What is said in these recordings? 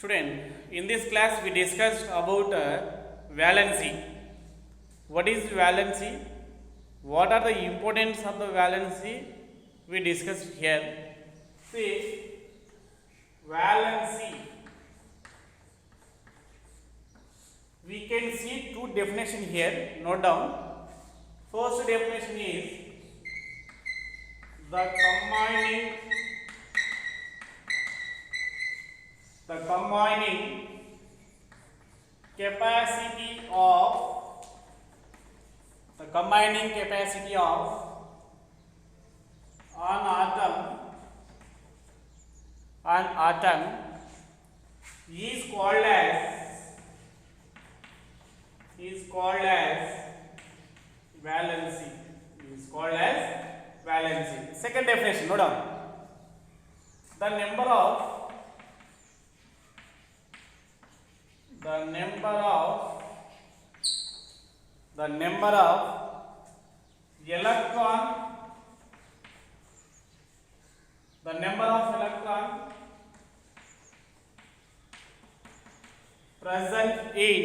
Student, in this class we discussed about valency. What is valency? What are the importance of the valency? We discussed here. See, valency. We can see two definitions here. Note down. First definition is the combining capacity of an atom is called as valency. Second definition, note down. The number of electron present in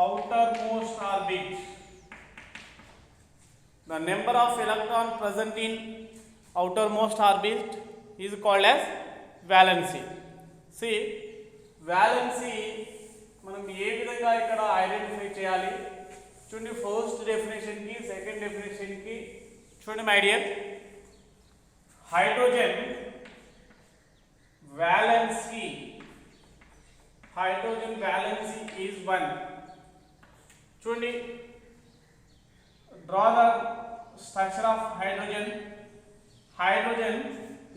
outermost orbit. The number of electron present in outermost orbit is called as valency. See, valency మనం ఏ విధంగా ఇక్కడ identify చేయాలి చూడండి. First definition కి second definition కి చూడండి my dear. Hydrogen valency is 1. చూడండి, draw the structure of hydrogen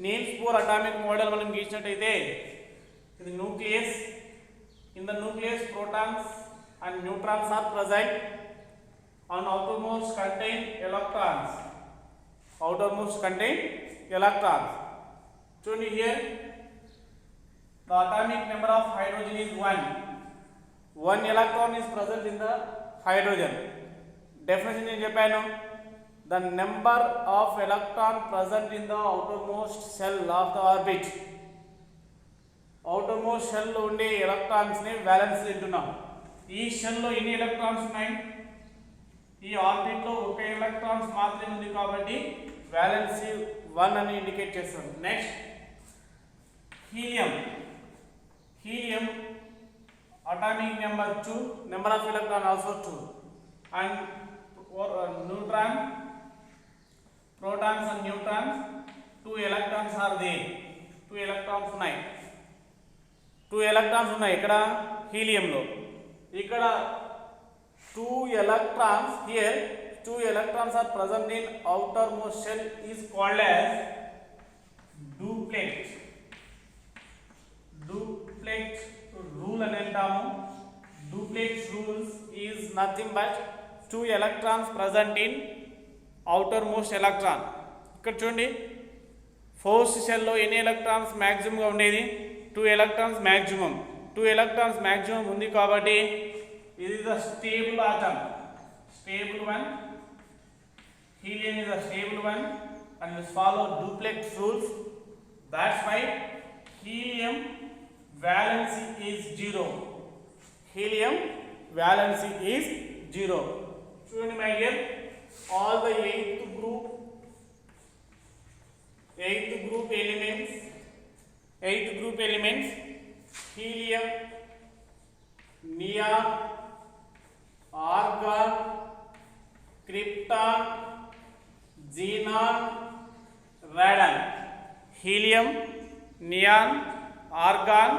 names for atomic model మనం గీసినట్టయితే ఇది nucleus. In the nucleus protons and neutrons are present and outermost contain electrons. చూడండి, here the atomic number of hydrogen is 1. One electron is present in the hydrogen. Definition నేను చెప్పాను. The number of electron present in the outermost shell of the orbit. outermost shell లో ఉండే electrons ని valence అంటున్నాం. ఈ shell లో ఎన్ని electrons ఉన్నాయి? ఈ ఆర్బిట్ లో ఒక ఎలక్ట్రాన్స్ మాత్రమే ఉంది కాబట్టి వాలెన్సీ 1 అని ఇండికేట్ చేస్తాం. Next helium atomic number 2, number of electron also 2, and neutron, protons and neutrons 2 electrons are there. 2 electrons ఉన్నాయి ఇక్కడ helium లో. ఇక్కడ 2 electrons here, 2 electrons are present in outermost shell is called as duplet rule అని అంటాము. Duplet rules is nothing but 2 electrons present in outermost electron. ఇక్కడ చూడండి, first shell లో ఎన్ని ఎలక్ట్రాన్స్ మాక్సిమం గా ఉండేది? 2 electrons maximum. 2 electrons maximum ఉంది కాబట్టి ఇది the stable atom. Stable one. Helium is a stable one and will follow duplet rules. That's why helium valency is 0. చూడండి my dear, all the eighth group elements helium, neon, argon, krypton, xenon, radon. Helium, neon, argon,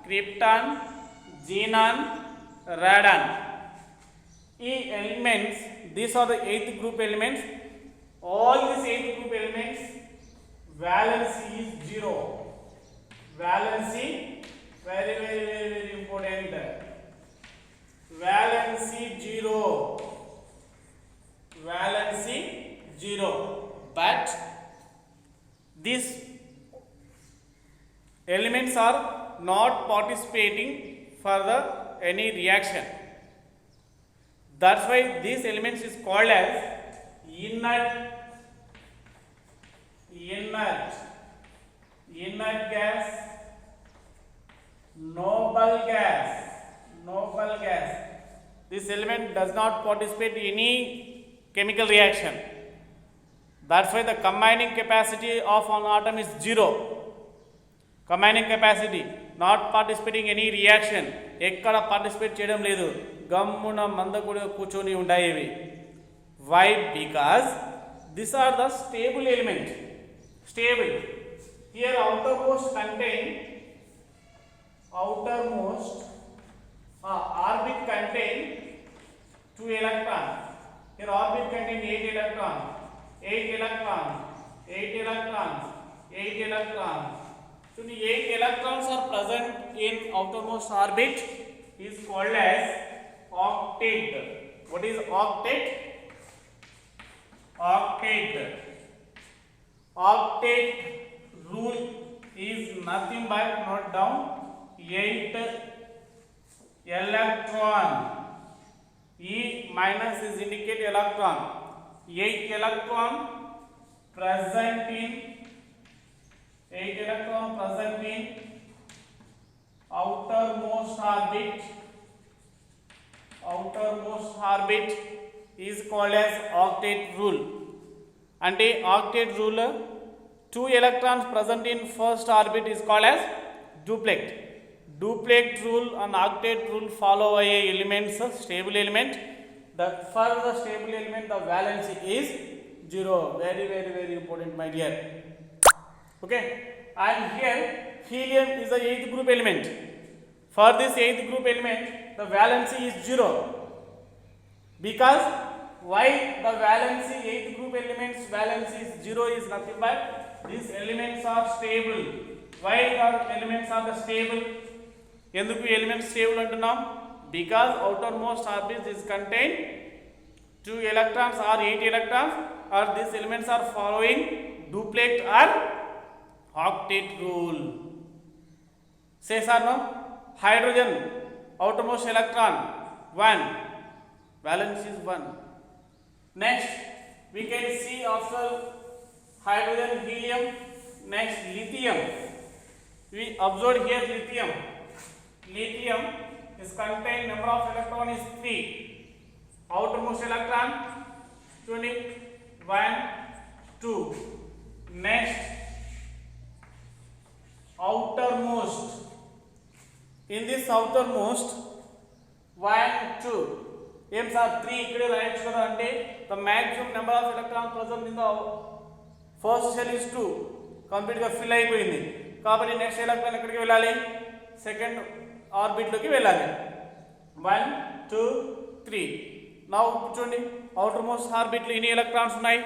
krypton, xenon, radon. Elements, these are the 8th group elements. All these 8th group elements valency is 0. Valency very important. Valency 0. But these elements are not participating for any reaction. That's why these elements is called as inert this element does not participate in any chemical reaction. That's why the combining capacity of an atom is 0. Combining capacity, not participating any reaction, ekkada participate cheyadam ledu, gammuna mandakudiga కూర్చొని ఉంటాయి ఇవి. Why? Because these are the stable element. Stable. Here outermost orbit contain 2 electron. Here orbit contain 8 electron. 8 electron. 8 electrons. 8 electrons. So the 8 electrons are present in outermost orbit is called as octet. What is octet? Octet rule is nothing but, note down, 8 electron. E minus is indicate electron. 8 electron present in outermost orbit is called as octet rule. Ante octet rule 2 electrons present in first orbit is called as duplet. Duplet rule and octet rule follow a elements stable element. For the stable element the valency is 0. Very important, my dear. Okay, and here helium is the 8th group element. For this 8th group element the valency is 0. Because why the valency 8th group elements valency is 0 is nothing but these elements are stable. Why the elements are the stable? Enduku elements stable antunnam? Because outermost orbit is contain 2 electrons or 8 electrons, or these elements are following duplet or octet rule. Says or no? Hydrogen outermost electron 1, valence is 1. Next we can see after hydrogen helium, next lithium. We observed here lithium is contained number of electron is 3. Outermost electron 21, 2. Next outermost, in this outermost 1, 2 aims are 3 ikkade write kada ante the maximum number of electron present in the first shell is 2 complete ga fill అయిపోయింది కాబట్టి next electron ఎక్కడికి వెళ్ళాలి second orbit లోకి వెళ్ళాలి 1 2 3 now చూడండి outermost orbit లో ఎన్ని electrons ఉన్నాయి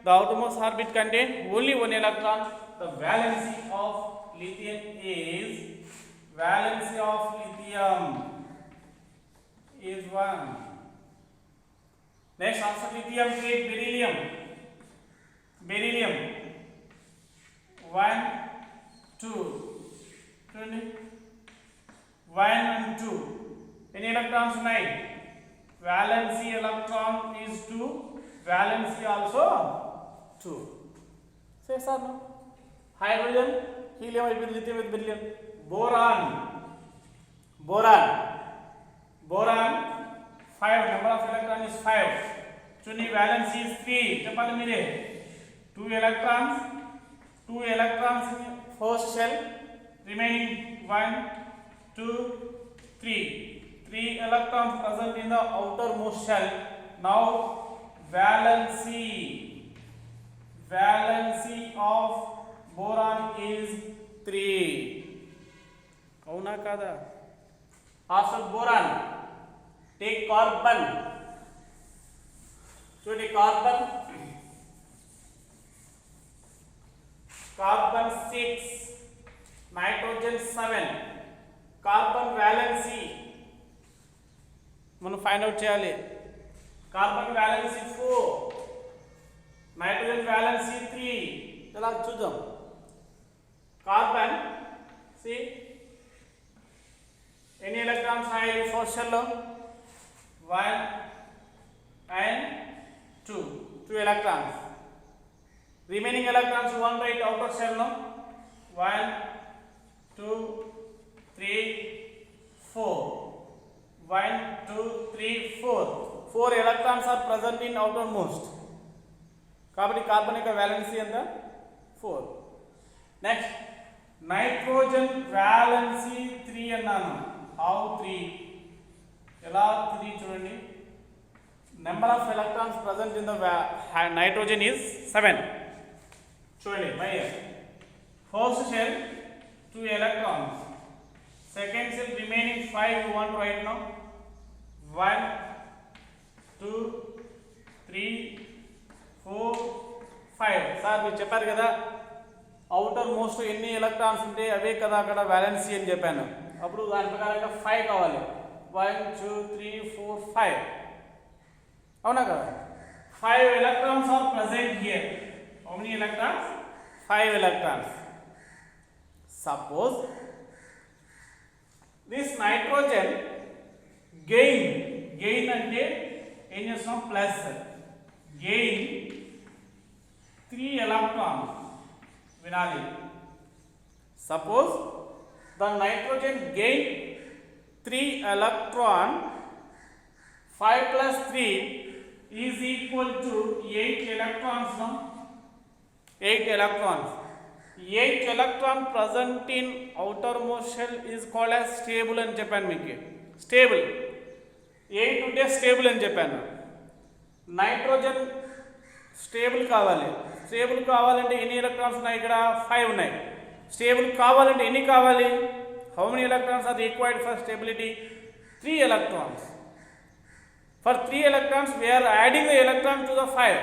the outermost orbit contain only one electron the valency of lithium is 1. Next after lithium take beryllium 1 2 1 and 2 any electrons ఉన్నాయి valency electron is 2 valency also 2. Say sir no hydrogen helium with lithium with beryllium. boron 5 number of electron is 5. Chuni valency is 3 chepali mere 2 electrons in first shell remaining 1 2 3 electrons present in the outermost shell. Now valency of boron is 3. Avuna kada? After boron take carbon. So the carbon 6, nitrogen 7. Carbon valency మనం find out చేయాలి. Carbon valency 4, nitrogen valency 3. ఇలా చూద్దాం. Carbon see ఎన్ని electrons ఉన్నాయి first shell లో 1 and 2 electrons. Remaining electrons 1 by outer shell no 1 2 3 4 1 2 3 4 4 electrons are present in outermost కాబట్టి carbon యొక్క valency ఎంత 4 నెక్స్ట్ నైట్రోజన్ వాలెన్సీ 3 అన్నాను హౌ 3 ఎలా 3 చూడండి number of electrons present in the nitrogen is 7 చూడండి by first shell 2 electrons second cell remaining 5 you want to write now 1 2 3 4 5 sir మీరు చెప్పారు కదా అవుటర్ మోస్ట్ ఎన్ని ఎలక్ట్రాన్స్ ఉంటే అవే కదా అక్కడ వాలెన్సీ అని చెప్పాను అప్పుడు దాని ప్రకారంగా 5 కావాలి 1 2 3 4 5 అవునా కదా 5 electrons are present here how many electrons 5 electrons suppose this nitrogen gain అంటే ఏం చేస్తాం ప్లస్ gain 3 electrons వినాలి suppose the nitrogen gain 3 electron 5 plus 3 is equal to 8 electrons now 8 electrons 8 electron present in outermost shell is called as stable అని చెప్పాను మీకు stable 8 ఉంటే stable అని చెప్పాను నైట్రోజన్ స్టేబుల్ కావాలంటే ఎన్ని ఎలక్ట్రాన్స్ ఉన్నాయి ఇక్కడ 5 ఉన్నాయి స్టేబుల్ కావాలంటే ఎన్ని కావాలి how many electrons are required for stability 3 electrons for 3 electrons we are adding the electron to the 5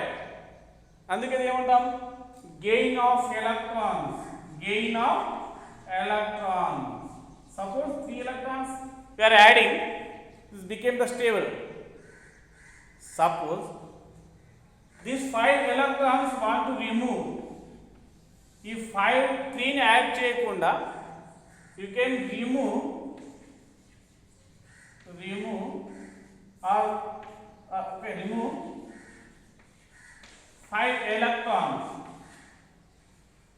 అందుకే ఏమంటాం gain of electrons suppose 3 electrons we are adding this became the stable suppose these 5 electrons want to remove if 3 ని add చేయకుండా you can remove remove 5 electrons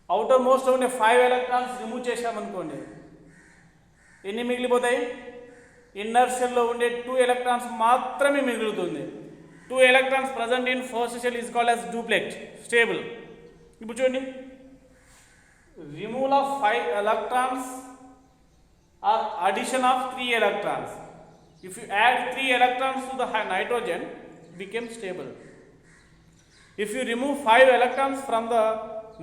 outer most ఉండే 5 electrons remove చేశామనుకోండి ఎన్ని మిగిలిపోతాయి inner shell లో ఉండే 2 electrons మాత్రమే మిగులుతుంది 2 electrons present in first shell is called as duplex stable ఇప్పుడు చూడండి removal of 5 electrons or addition of 3 electrons if you add 3 electrons to the nitrogen it becomes stable if you remove 5 electrons from the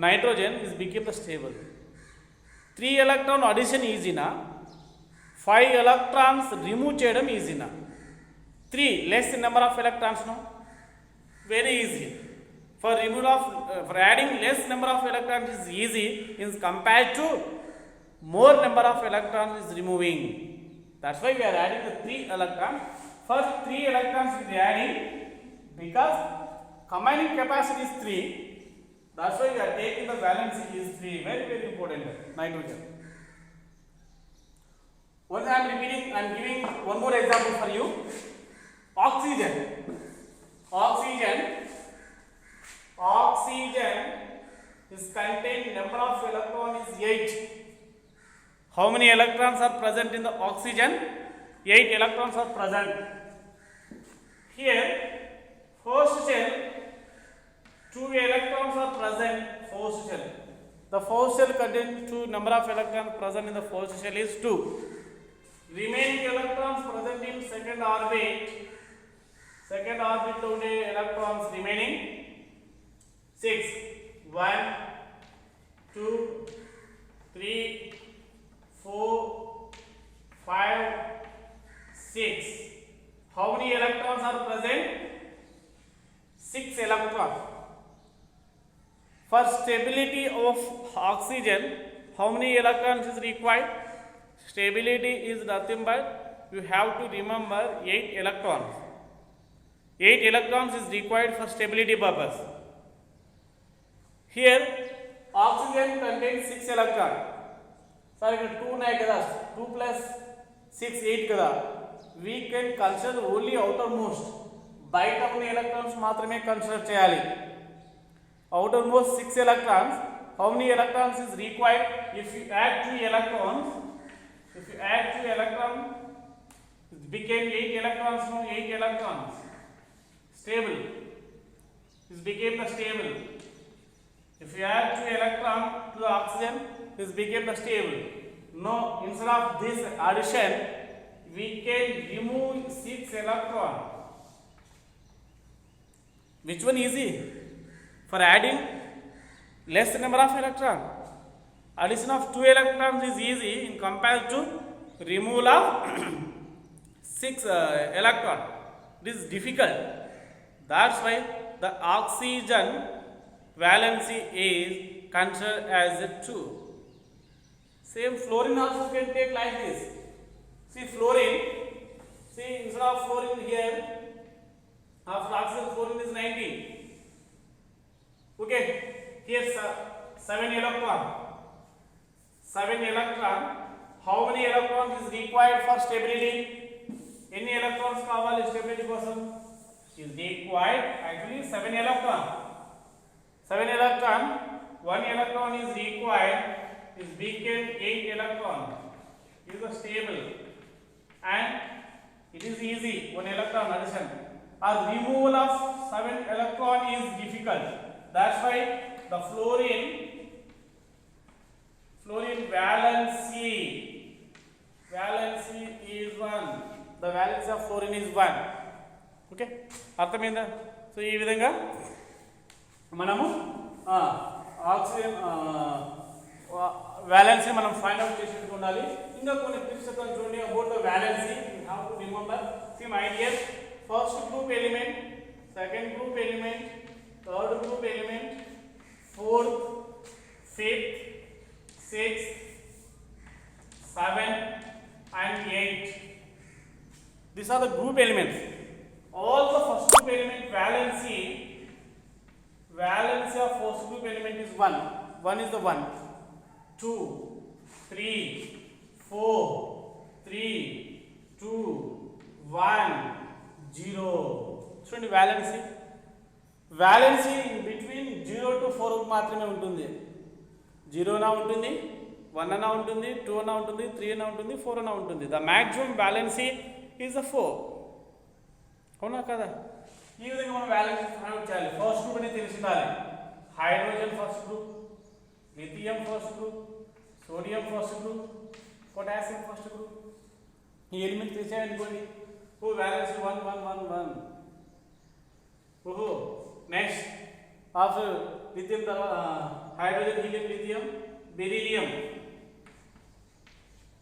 nitrogen is became the stable 3 electron addition easy na 5 electrons remove cheyadam easy na 3 less number of electrons no very easy for removal of for adding less number of electrons is easy in compared to more number of electrons is removing that's why we are adding the 3 electrons first 3 electrons we are adding because combining capacity is 3 that's why we are taking the valency is 3 very important nitrogen once I am repeating I am giving one more example for you oxygen is contained number of electron is 8 how many electrons are present in the oxygen 8 electrons are present here first shell 2 electrons are present first shell the first shell contains 2 number of electrons present in the first shell is 2 remaining electrons present in second orbit lo unde electrons remaining 6 1 2 3 4 5 6 how many electrons are present 6 electrons for stability of oxygen how many electrons is required stability is nothing but you have to remember 8 electrons 8 electrons is required for stability purpose here oxygen contains 6 electrons sir ikkada 2 ఉన్నాయి కదా 2 plus 6 8 కదా we can consider only outermost బయట ఉన్న electrons మాత్రమే consider చేయాలి outermost 6 electrons how many electrons is required if you add 2 electrons It became 8 electrons, no 8 electrons. Stable. This became the stable. If you add 2 electron to the oxygen, this became the stable. No, instead of this addition, we can remove 6 electron. Which one easy? For adding less number of electron. Addition of 2 electrons is easy in comparison to removal of 6 electron. This is difficult. That's why the oxygen valency is considered as a 2. Same fluorine also can take like this. See fluorine. See instead of fluorine here, after oxygen fluorine is 19. Okay. Here 7 electron. 7 electron. How many electrons is required for stability? Any electrons kavali stability kosam? Is required actually 7 electron. 7 electron. 1 electron is required. Is became 8 electron. Is a stable, and it is easy 1 electron addition. Or removal of 7 electron is difficult. That's why the fluorine valency is 1. The valency of fluorine is 1. Okay, అర్థమైందా? So ఈ విధంగా మనము oxygen valency మనం find out చేసేది ఉండాలి. ఇంకా కొన్ని tricks చూడండి about the valency. You have to remember some ideas. First group element, second group element, third group element, fourth, fifth, sixth, seventh and eighth. These are the group elements. All the first group element valency of first group element is 1. 1 is the 1. 2, 3, 4, 3, 2, 1, 0. చూడండి valency in between 0 to 4 మాత్రమే ఉంటుంది. 0 నా ఉంటుంది, 1 అన్నా ఉంటుంది, 2 అన్నా ఉంటుంది, 3 అన్నా ఉంటుంది, 4 అన్నా ఉంటుంది. The maximum valency is the 4. అవునా కదా? ఈ విధంగా మనం valency ఫైండ్ అవుట్ చేయాలి. ఫస్ట్ గ్రూప్ అనేది తెలిసి ఉండాలి. Hydrogen first group, lithium first group, sodium first group, potassium first group. ఈ ఎలిమెంట్ తెలిసాయనుకోండి, ఓ valency 1 1 1 1. ఓహో నెక్స్ట్ ఆఫ్టర్ లిథియం తర్వాత hydrogen, helium, lithium,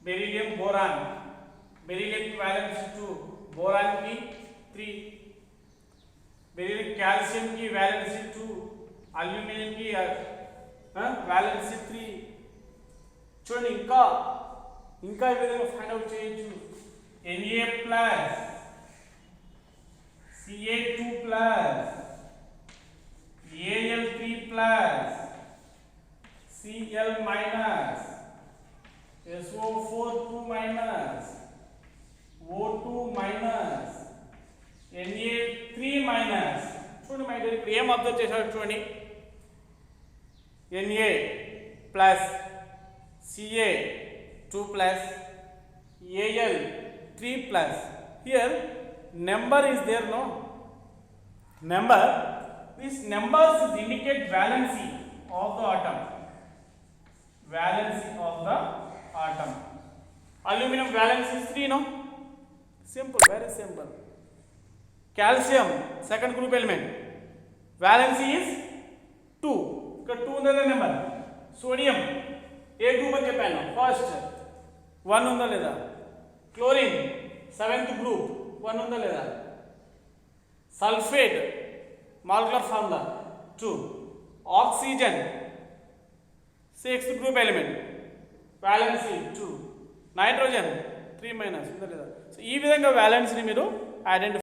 beryllium, boron. Beryllium की valency 2, बोरान की 3, बेरिलियम कैल्शियम की valency 2, अल्यूमिनियम की valency 3. చూడండి ఇంకా ఈ విధంగా ఫైండ్ అవుట్ చేయొచ్చు. Na plus, Ca2 plus, Al3 plus, Cl minus, SO4 2 minus, O2 minus, Na3 minus. చూడండి మై డియర్, ఇప్పుడు ఏం అబ్జర్వ్ చేశారు చూడండి. Na plus, Ca2 plus, Al3 plus. Here number is there, no? Number. These numbers indicate valency of the atom. Valency of the atom. Aluminum valency is 3, no? Simple, very simple. Calcium, second group element, valency is 2. ఇక్కడ 2 ఉందా number. Sodium ఏ group అని చెప్పాను first, 1 ఉందా లేదా. Chlorine 7th group, 1 ఉందా లేదా. Sulphate molecular formula 2. Oxygen 6th group element, valency 2. Nitrogen 3 minus ఉందా లేదా. సో ఈ విధంగా valencyని మీరు ఐడెంటిఫై